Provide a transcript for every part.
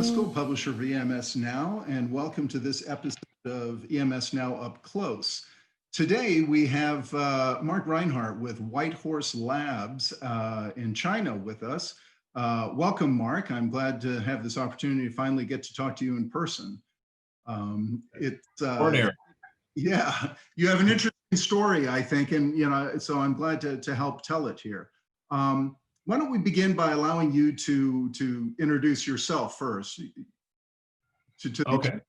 Driscoll, publisher of EMSNOW, and welcome to this episode of EMSNOW Up Close. Today we have Mark Rinehart with White Horse Labs in China with us. Welcome, Mark. I'm glad to have this opportunity to finally get to talk to you in person. Yeah, you have an interesting story, I think, and so I'm glad to help tell it here. Why don't we begin by allowing you to introduce yourself first? Okay.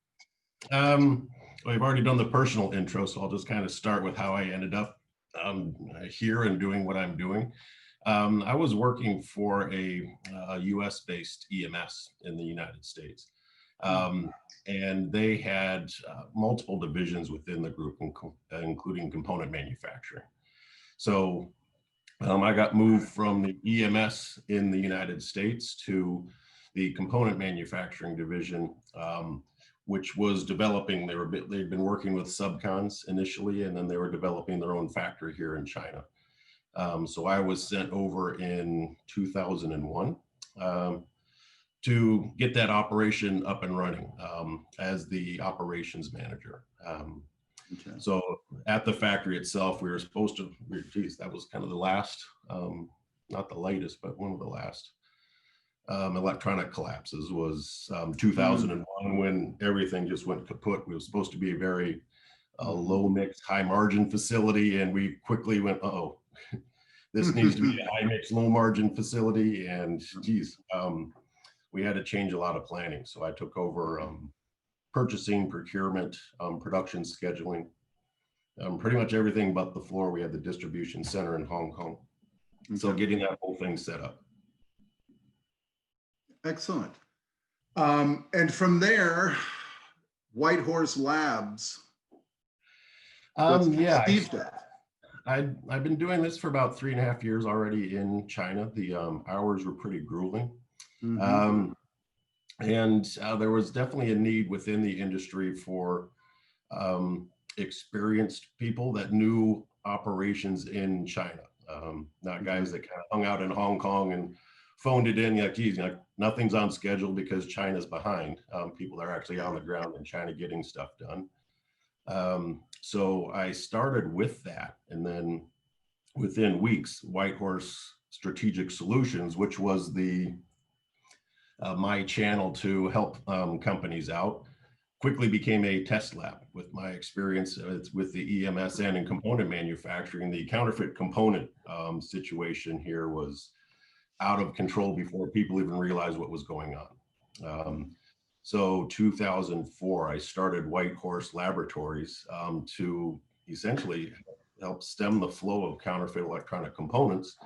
Well, I've already done the personal intro, so I'll just kind of start with how I ended up here and doing what I'm doing. I was working for a US-based EMS in the United States. And they had multiple divisions within the group, including component manufacturing. So I got moved from the EMS in the United States to the component manufacturing division, which was developing. They'd been working with subcons initially, and then they were developing their own factory here in China. So I was sent over in 2001 to get that operation up and running as the operations manager. Okay. So at the factory itself, we were supposed to, geez, that was kind of the last, not the latest, but one of the last electronic collapses was 2001 when everything just went kaput. We were supposed to be a very low mix, high margin facility, and we quickly went, uh-oh, this needs to be a high mix, low margin facility, and geez, we had to change a lot of planning. So I took over purchasing, procurement, production scheduling, pretty much everything but the floor. We had the distribution center in Hong Kong. So getting that whole thing set up. Excellent. And from there, White Horse Labs. Yeah, I've been doing this for about 3.5 years already in China. The hours were pretty grueling. And there was definitely a need within the industry for experienced people that knew operations in China, not guys that kind of hung out in Hong Kong and phoned it in, like, geez, nothing's on schedule because China's behind. People that are actually on the ground in China getting stuff done. So I started with that, and then within weeks, White Horse Strategic Solutions, which was my channel to help companies out, quickly became a test lab. With my experience with the EMS and in component manufacturing, the counterfeit component situation here was out of control before people even realized what was going on. So 2004, I started White Horse Laboratories to essentially help stem the flow of counterfeit electronic components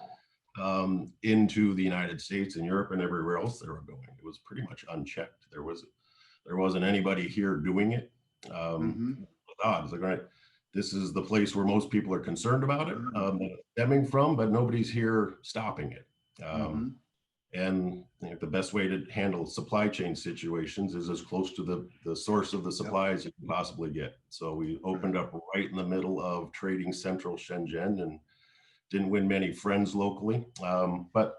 into the United States and Europe and everywhere else they were going. It was pretty much unchecked. There wasn't anybody here doing it. Odds, like, right, this is the place where most people are concerned about it, stemming from, but nobody's here stopping it. And the best way to handle supply chain situations is as close to the source of the supplies you can possibly get. So we opened up right in the middle of trading central Shenzhen and didn't win many friends locally, but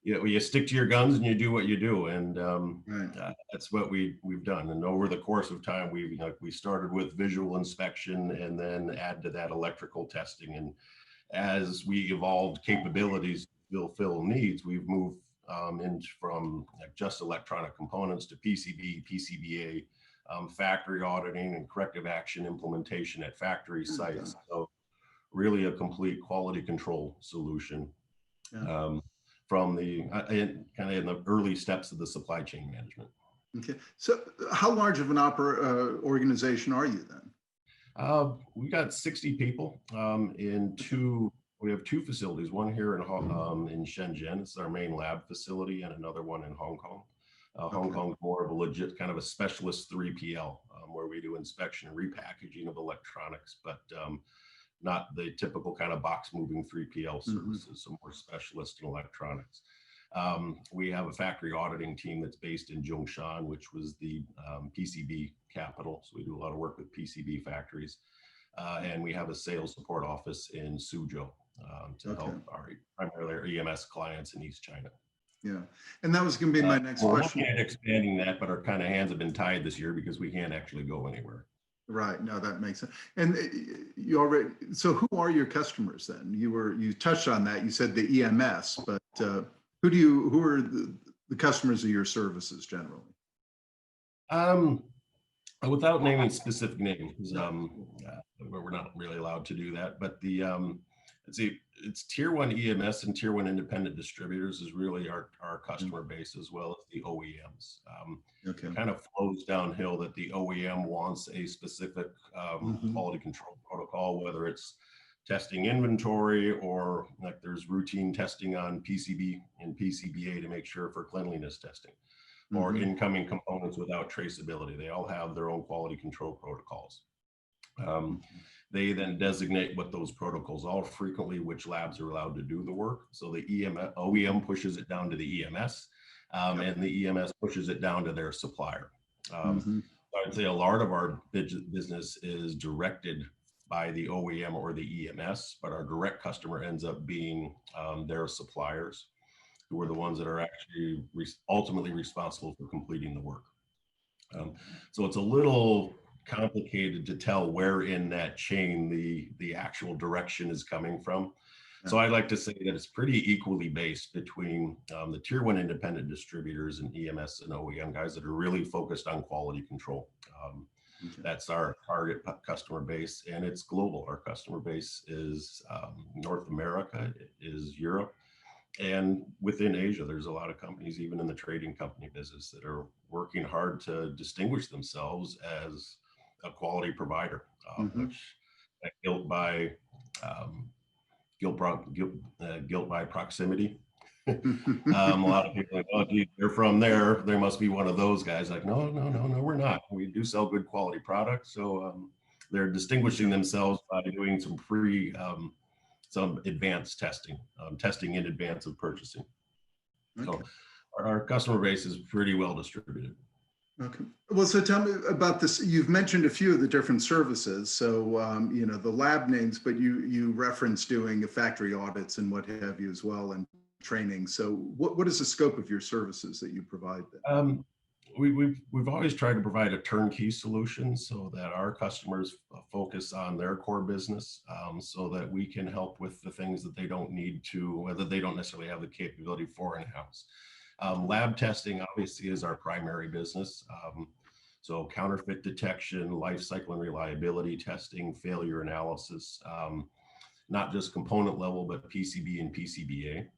you stick to your guns and you do what you do, and that's what we've done. And over the course of time, we started with visual inspection and then add to that electrical testing. And as we evolved capabilities to fulfill needs, we've moved from just electronic components to PCB, PCBA, factory auditing, and corrective action implementation at factory sites. So really a complete quality control solution from the kind of in the early steps of the supply chain management. Okay, so how large of an organization are you then? We got 60 people we have two facilities, one here in Shenzhen, it's our main lab facility, and another one in Hong Kong. Hong Kong's more of a legit kind of a specialist 3PL where we do inspection and repackaging of electronics, but not the typical kind of box moving 3PL services, so more specialist in electronics. We have a factory auditing team that's based in Zhongshan, which was the PCB capital. So we do a lot of work with PCB factories. And we have a sales support office in Suzhou to help primarily our EMS clients in East China. Yeah. And that was going to be my next We're question. looking at expanding that, but our kind of hands have been tied this year because we can't actually go anywhere. Right. No, that makes sense. And you already, so who are your customers then? You touched on that. You said the EMS, but who are the customers of your services generally? Um, Without naming specific names, we're not really allowed to do that, but let's see, it's tier one EMS and tier one independent distributors is really our customer base, as well as the OEMs. Okay. It kind of flows downhill that the OEM wants a specific quality control protocol, whether it's testing inventory or like there's routine testing on PCB and PCBA to make sure for cleanliness testing, or incoming components without traceability. They all have their own quality control protocols. They then designate what those protocols are, frequently which labs are allowed to do the work. So the OEM pushes it down to the EMS, and the EMS pushes it down to their supplier. I'd say a lot of our business is directed by the OEM or the EMS, but our direct customer ends up being their suppliers, who are the ones that are actually ultimately responsible for completing the work. So it's a little complicated to tell where in that chain the actual direction is coming from. So I'd like to say that it's pretty equally based between the tier one independent distributors and EMS and OEM guys that are really focused on quality control. That's our target customer base, and it's global. Our customer base is North America, it is Europe, and within Asia. There's a lot of companies, even in the trading company business, that are working hard to distinguish themselves as a quality provider, which guilt by proximity. A lot of people are like, oh, geez, they're from there. There must be one of those guys. Like, no, we're not. We do sell good quality products. So they're distinguishing themselves by doing some advanced testing, testing in advance of purchasing. So our customer base is pretty well distributed. Okay. Well, so tell me about this. You've mentioned a few of the different services. So, the lab names, but you referenced doing factory audits and what have you as well, and training. So what is the scope of your services that you provide then? We've always tried to provide a turnkey solution so that our customers focus on their core business, so that we can help with the things that they don't need to, whether they don't necessarily have the capability for in-house. Lab testing obviously is our primary business. So counterfeit detection, life cycle and reliability testing, failure analysis, not just component level, but PCB and PCBA.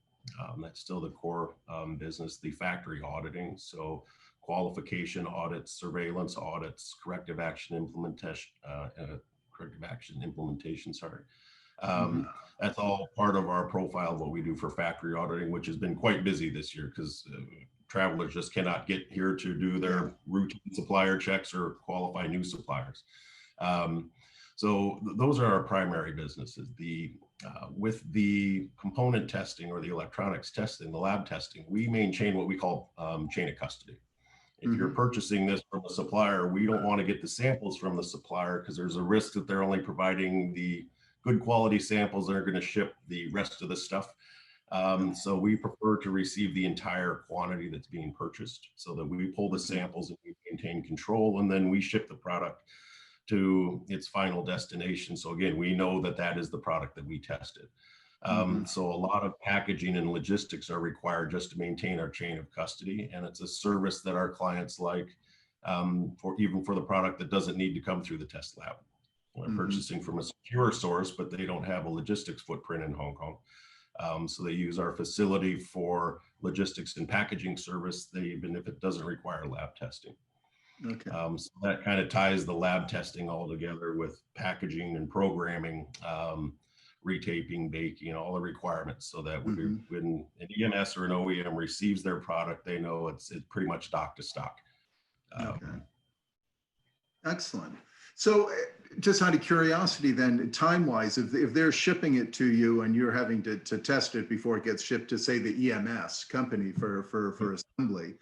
That's still the core business. The factory auditing, so qualification audits, surveillance audits, corrective action implementation, sorry. That's all part of our profile of what we do for factory auditing, which has been quite busy this year because travelers just cannot get here to do their routine supplier checks or qualify new suppliers. So those are our primary businesses. With the component testing or the electronics testing, the lab testing, we maintain what we call chain of custody. If you're purchasing this from a supplier, we don't want to get the samples from the supplier because there's a risk that they're only providing the good quality samples that are going to ship the rest of the stuff. So we prefer to receive the entire quantity that's being purchased so that we pull the samples and we maintain control, and then we ship the product to its final destination. So again, we know that that is the product that we tested. So a lot of packaging and logistics are required just to maintain our chain of custody. And it's a service that our clients like, even for the product that doesn't need to come through the test lab. They're purchasing from a secure source, but they don't have a logistics footprint in Hong Kong. So they use our facility for logistics and packaging service, even if it doesn't require lab testing. So that kind of ties the lab testing all together with packaging and programming, retaping, baking, all the requirements, so that when an EMS or an OEM receives their product, they know it's pretty much stock to stock. Excellent. So just out of curiosity then, time-wise, if they're shipping it to you and you're having to test it before it gets shipped to, say, the EMS company for assembly,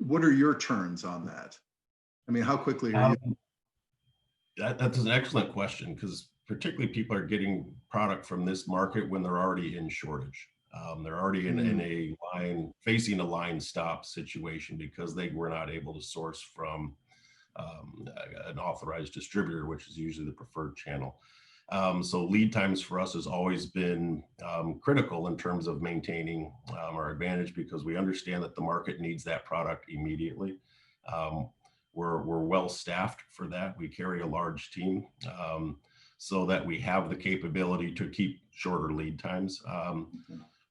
what are your turns on that? I mean, how quickly are you? That's an excellent question, because particularly people are getting product from this market when they're already in shortage. They're already in a line, facing a line stop situation because they were not able to source from an authorized distributor, which is usually the preferred channel. So lead times for us has always been critical in terms of maintaining our advantage, because we understand that the market needs that product immediately. We're well staffed for that. We carry a large team so that we have the capability to keep shorter lead times.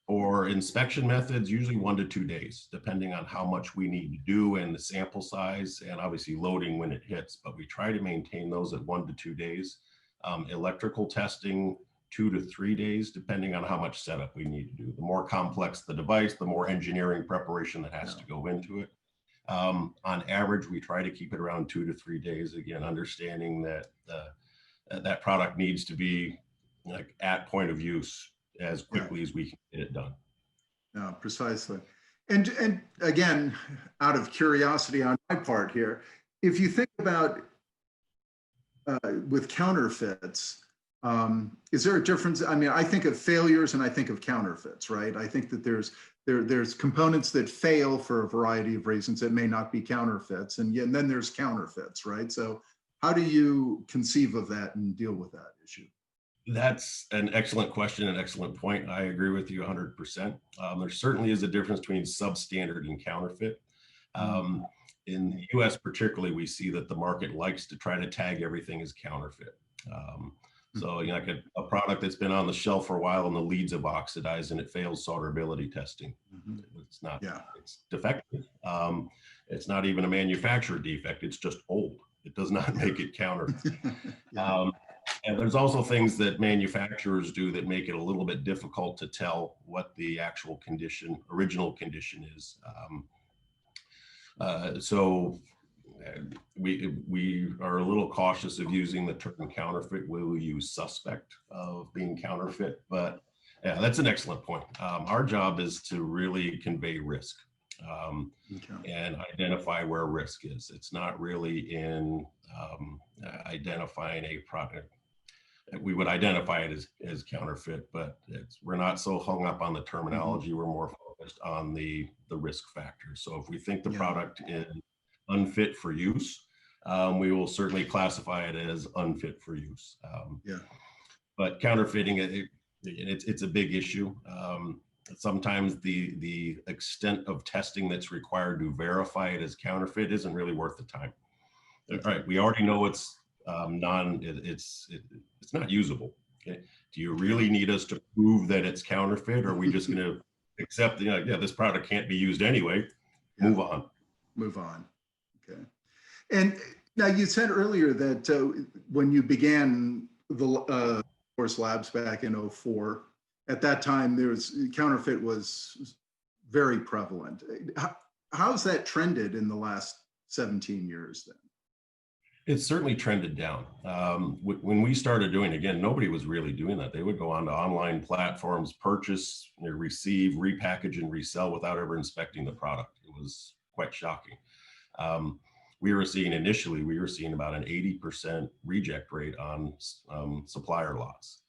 For inspection methods, usually 1 to 2 days, depending on how much we need to do and the sample size, and obviously loading when it hits, but we try to maintain those at 1 to 2 days. Electrical testing, 2 to 3 days, depending on how much setup we need to do. The more complex the device, the more engineering preparation that has to go into it. On average, we try to keep it around 2 to 3 days, again, understanding that that product needs to be like at point of use as quickly as we can get it done. No, precisely. And again, out of curiosity on my part here, if you think about with counterfeits, is there a difference? I mean, I think of failures and I think of counterfeits, right? I think that there's components that fail for a variety of reasons that may not be counterfeits, and then there's counterfeits, right? So how do you conceive of that and deal with that issue? That's an excellent question, an excellent point. I agree with you 100%. There certainly is a difference between substandard and counterfeit. In the US particularly, we see that the market likes to try to tag everything as counterfeit. So, you know, like a product that's been on the shelf for a while and the leads have oxidized and it fails solderability testing. It's not, it's defective. It's not even a manufacturer defect, it's just old. It does not make it counterfeit. And there's also things that manufacturers do that make it a little bit difficult to tell what the actual condition, original condition is. So we are a little cautious of using the term counterfeit. We will use suspect of being counterfeit, but yeah, that's an excellent point. Our job is to really convey risk and identify where risk is. It's not really in identifying a product. We would identify it as counterfeit, but we're not so hung up on the terminology. We're more focused on the risk factors. So if we think the product is unfit for use, we will certainly classify it as unfit for use. But counterfeiting, it's a big issue. Sometimes the extent of testing that's required to verify it as counterfeit isn't really worth the time. All right, we already know it's it's not usable. Okay, do you really need us to prove that it's counterfeit, or are we just going to accept, you know, yeah, this product can't be used anyway? Move on. Move on. Okay. And now you said earlier that when you began the Horse Labs back in 2004, at that time counterfeit was very prevalent. How's that trended in the last 17 years then? It's certainly trended down. When we started doing, again, nobody was really doing that. They would go onto online platforms, purchase, receive, repackage, and resell without ever inspecting the product. It was quite shocking. We were seeing about an 80% reject rate on supplier lots.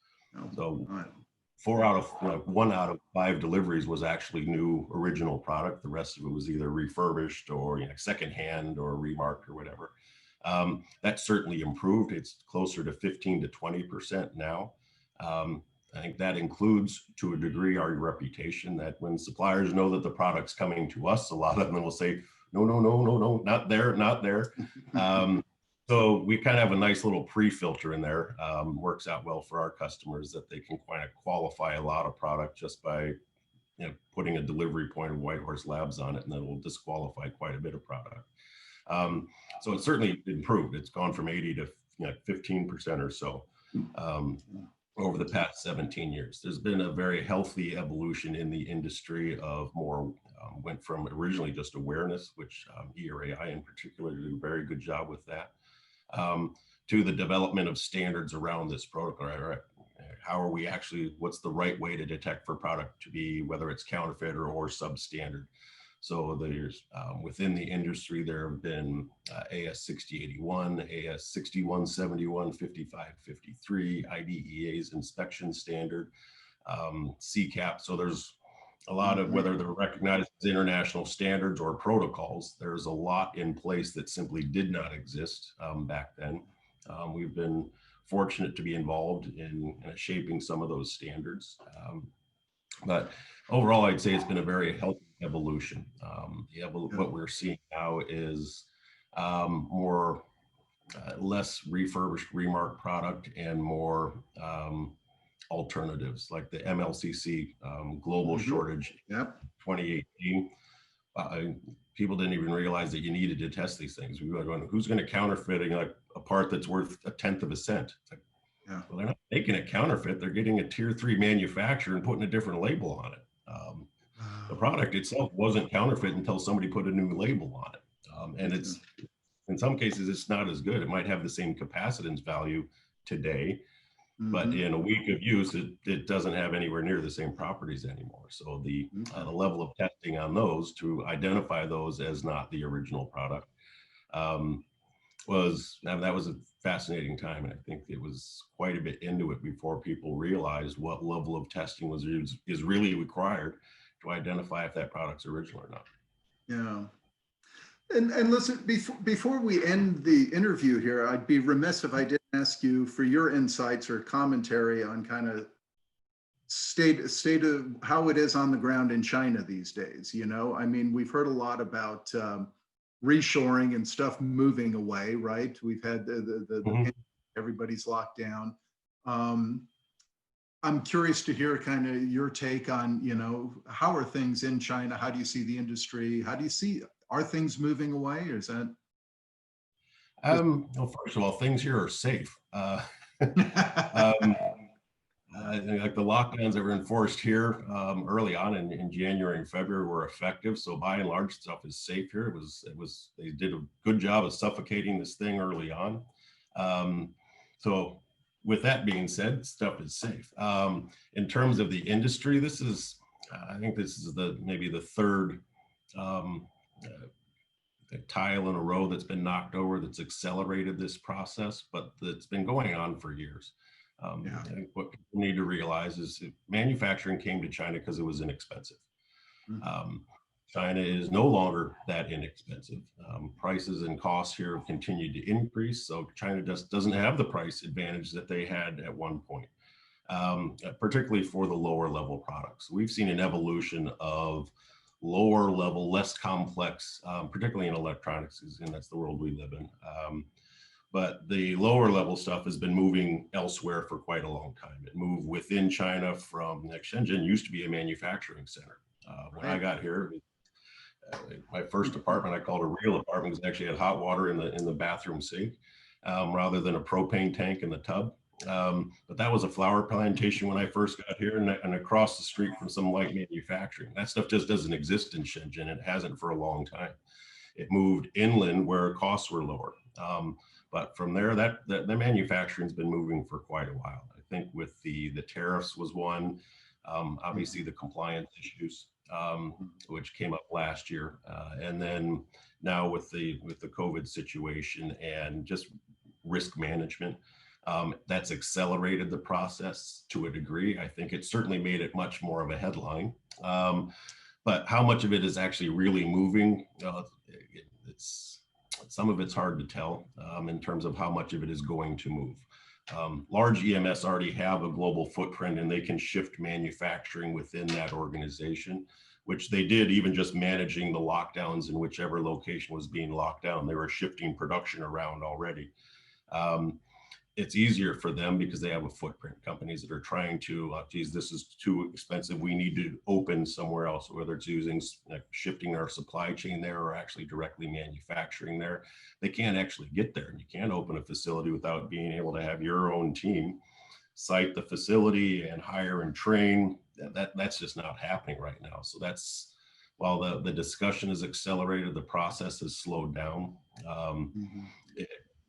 So 1 out of 5 deliveries was actually new original product. The rest of it was either refurbished or secondhand or remarked or whatever. That certainly improved. It's closer to 15 to 20% now. I think that includes, to a degree, our reputation, that when suppliers know that the product's coming to us, a lot of them will say, no, not there, not there. So we kind of have a nice little pre-filter in there. Works out well for our customers that they can kind of qualify a lot of product just by putting a delivery point of White Horse Labs on it, and then will disqualify quite a bit of product. So it's certainly improved. It's gone from 80 to 15% or so over the past 17 years. There's been a very healthy evolution in the industry of more, went from originally just awareness, which ERAI in particular did a very good job with that, to the development of standards around this protocol. Right? How are we actually, what's the right way to detect for product to be, whether it's counterfeit or substandard? So there's within the industry, there have been AS 6081, AS 6171, 5553, IDEA's inspection standard, CCAP. So there's a lot of whether they're recognized as international standards or protocols, there's a lot in place that simply did not exist back then. We've been fortunate to be involved in shaping some of those standards. But overall, I'd say it's been a very healthy evolution. What we're seeing now is more less refurbished, remarked product and more alternatives like the MLCC global shortage. Yep. 2018. People didn't even realize that you needed to test these things. We were going, who's going to counterfeiting like a part that's worth a tenth of a cent? It's like, Yeah. well, they're not making a counterfeit. They're getting a tier 3 manufacturer and putting a different label on it. The product itself wasn't counterfeit until somebody put a new label on it. And it's, in some cases, it's not as good. It might have the same capacitance value today, but in a week of use, it doesn't have anywhere near the same properties anymore. So the level of testing on those to identify those as not the original product that was a fascinating time. And I think it was quite a bit into it before people realized what level of testing is really required to identify if that product's original or not. Yeah. And listen, before we end the interview here, I'd be remiss if I didn't ask you for your insights or commentary on kind of state of how it is on the ground in China these days. You know, I mean, we've heard a lot about reshoring and stuff moving away, right? We've had everybody's locked down. I'm curious to hear kind of your take on, you know, how are things in China? How do you see the industry? How do you see, are things moving away, or is that? Well, first of all, things here are safe. Like the lockdowns that were enforced here early on in January and February were effective. So by and large, stuff is safe here. They did a good job of suffocating this thing early on. So with that being said, stuff is safe. In terms of the industry, I think this is maybe the third tile in a row that's been knocked over that's accelerated this process, but it's been going on for years. I think what people need to realize is manufacturing came to China because it was inexpensive. China is no longer that inexpensive. Prices and costs here have continued to increase, so China just doesn't have the price advantage that they had at one point, particularly for the lower level products. We've seen an evolution of lower level, less complex, particularly in electronics, and that's the world we live in. But the lower level stuff has been moving elsewhere for quite a long time. It moved within China from Shenzhen used to be a manufacturing center. When I got here, my first apartment, I called a real apartment, because it actually had hot water in the bathroom sink rather than a propane tank in the tub. But that was a flower plantation when I first got here, and across the street from some light manufacturing. That stuff just doesn't exist in Shenzhen. It hasn't for a long time. It moved inland where costs were lower. But from there, the manufacturing's been moving for quite a while. I think with the tariffs was one, obviously the compliance issues, which came up last year, and then now with the COVID situation and just risk management, that's accelerated the process to a degree. I think it certainly made it much more of a headline, but how much of it is actually really moving? Some of it's hard to tell in terms of how much of it is going to move. Large EMS already have a global footprint, and they can shift manufacturing within that organization, which they did even just managing the lockdowns in whichever location was being locked down. They were shifting production around already. It's easier for them because they have a footprint. Companies that are trying to, geez, this is too expensive, we need to open somewhere else, whether it's using shifting our supply chain there or actually directly manufacturing there. They can't actually get there. You can't open a facility without being able to have your own team site the facility and hire and train. That's just not happening right now. So that's, while the discussion has accelerated, the process has slowed down.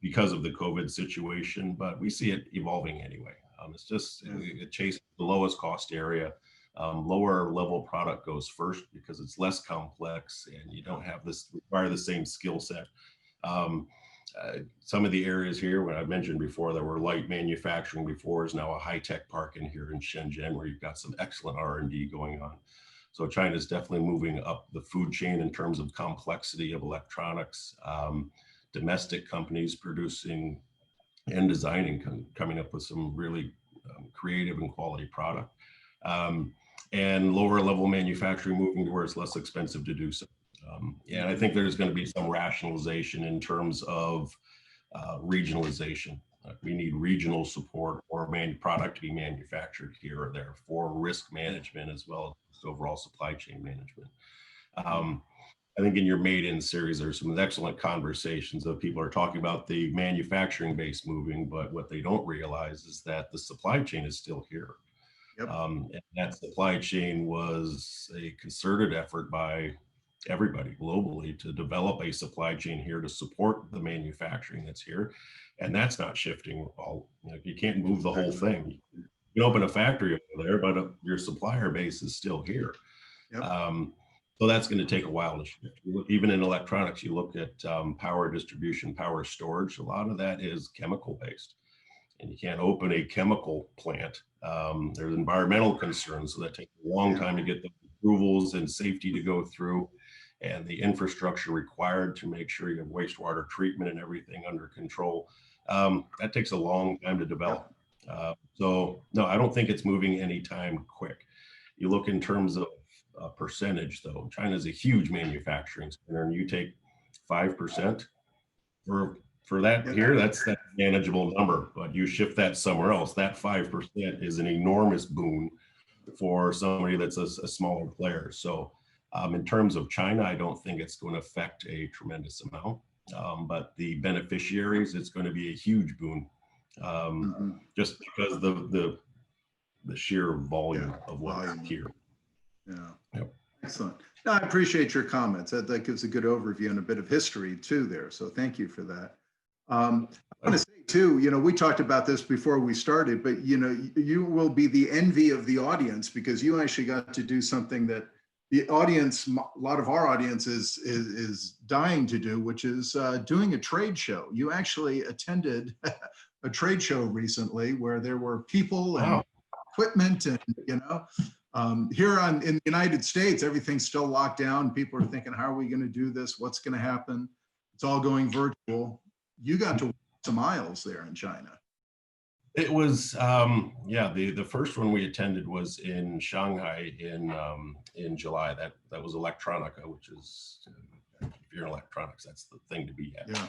Because of the COVID situation, but we see it evolving anyway. It's just it chases the lowest cost area. Lower level product goes first because it's less complex and you don't have require the same skill set. Some of the areas here, when I mentioned before, that were light manufacturing before, is now a high-tech park in here in Shenzhen, where you've got some excellent R&D going on. So China is definitely moving up the food chain in terms of complexity of electronics. Domestic companies producing and designing, coming up with some really creative and quality product. And lower level manufacturing moving to where it's less expensive to do so. And I think there's going to be some rationalization in terms of regionalization. We need regional support or product to be manufactured here or there for risk management as well as overall supply chain management. I think in your Made-in series, there's some excellent conversations of people are talking about the manufacturing base moving, but what they don't realize is that the supply chain is still here. Yep. And that supply chain was a concerted effort by everybody globally to develop a supply chain here to support the manufacturing that's here. And that's not shifting all, you can't move the whole thing. You can open a factory over there, but your supplier base is still here. Yep. So that's going to take a while to shift. Even in electronics, you look at power distribution, power storage, a lot of that is chemical based. And you can't open a chemical plant. There's environmental concerns, so that takes a long time to get the approvals and safety to go through, and the infrastructure required to make sure you have wastewater treatment and everything under control. That takes a long time to develop. So no, I don't think it's moving anytime quick. You look in terms of percentage though, China's a huge manufacturing center, and you take 5% for that here, that's that manageable number, but you shift that somewhere else, that 5% is an enormous boon for somebody that's a smaller player. So in terms of China, I don't think it's going to affect a tremendous amount, but the beneficiaries, it's going to be a huge boon, just because the sheer volume of what's here. Yeah. Yep. Excellent. No, I appreciate your comments. That gives a good overview and a bit of history too there. So thank you for that. I want to say too, we talked about this before we started, but you will be the envy of the audience, because you actually got to do something that the audience, a lot of our audience is dying to do, which is doing a trade show. You actually attended a trade show recently where there were people and equipment, and here in the United States, everything's still locked down. People are thinking, how are we going to do this? What's going to happen? It's all going virtual. You got to walk some miles there in China. It was, the first one we attended was in Shanghai in July. That was Electronica, which is, if you're in electronics, that's the thing to be at. Yeah.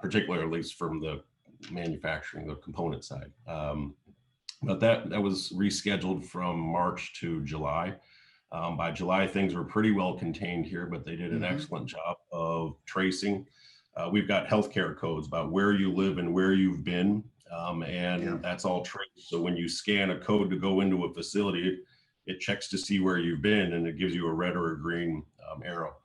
Particularly, at least from the manufacturing, the component side. But that was rescheduled from March to July. By July, things were pretty well contained here, but they did an excellent job of tracing. We've got healthcare codes about where you live and where you've been, and that's all traced. So when you scan a code to go into a facility, it checks to see where you've been, and it gives you a red or a green arrow.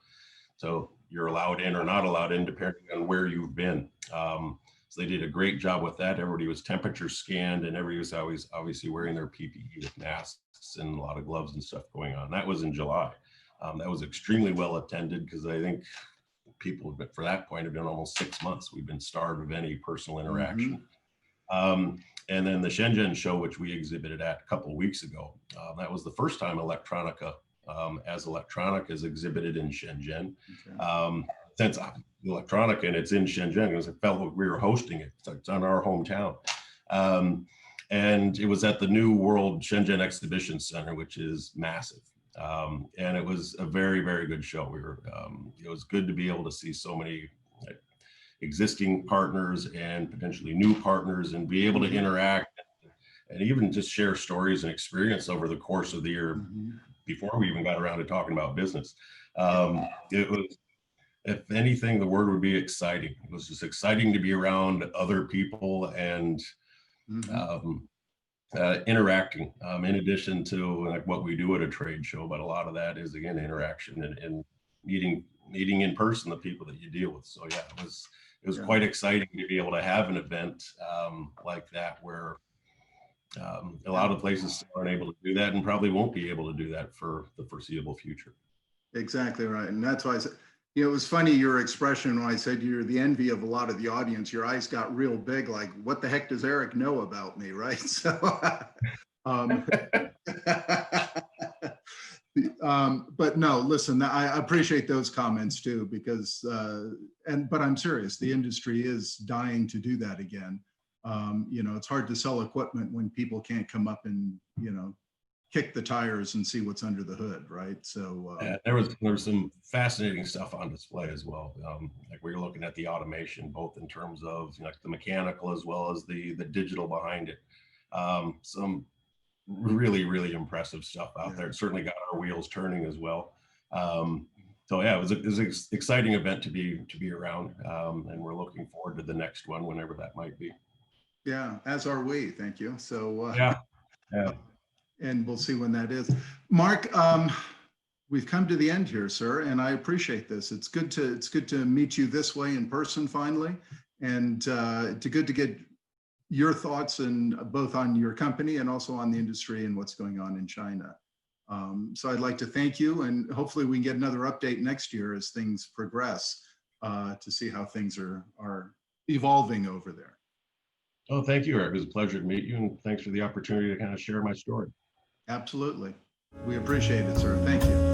So you're allowed in or not allowed in depending on where you've been. So they did a great job with that. Everybody was temperature scanned, and everybody was always obviously wearing their PPE with masks and a lot of gloves and stuff going on. That was in July. That was extremely well attended, because I think people for that point have been almost 6 months. We've been starved of any personal interaction. And then the Shenzhen show, which we exhibited at a couple of weeks ago, that was the first time Electronica is exhibited in Shenzhen. Since Electronica and it's in Shenzhen, because it felt like we were hosting it. It's on our hometown. And it was at the new World Shenzhen Exhibition Center, which is massive. And it was a very, very good show. It was good to be able to see so many existing partners and potentially new partners, and be able to interact and even just share stories and experience over the course of the year before we even got around to talking about business. It was, if anything, the word would be exciting. It was just exciting to be around other people and interacting, in addition to like what we do at a trade show. But a lot of that is, again, interaction and meeting in person the people that you deal with. So yeah, it was quite exciting to be able to have an event like that, where a lot of places aren't able to do that, and probably won't be able to do that for the foreseeable future. Exactly right. And that's why I said, it was funny, your expression when I said you're the envy of a lot of the audience. Your eyes got real big, like, what the heck does Eric know about me, right? So But no, listen, I appreciate those comments too, because, but I'm serious, the industry is dying to do that again. It's hard to sell equipment when people can't come up and, kick the tires and see what's under the hood, right? So there was some fascinating stuff on display as well. Like we were looking at the automation, both in terms of like the mechanical as well as the digital behind it. Some really impressive stuff out there. It certainly got our wheels turning as well. So yeah, it was an exciting event to be around, and we're looking forward to the next one whenever that might be. yeah, as are we. Thank you. So Yeah. and we'll see when that is. Mark, we've come to the end here, sir, and I appreciate this. It's good to meet you this way in person finally, and it's good to get your thoughts and both on your company and also on the industry and what's going on in China. So I'd like to thank you, and hopefully we can get another update next year as things progress to see how things are evolving over there. Oh, thank you, Eric. It was a pleasure to meet you, and thanks for the opportunity to kind of share my story. Absolutely. We appreciate it, sir. Thank you.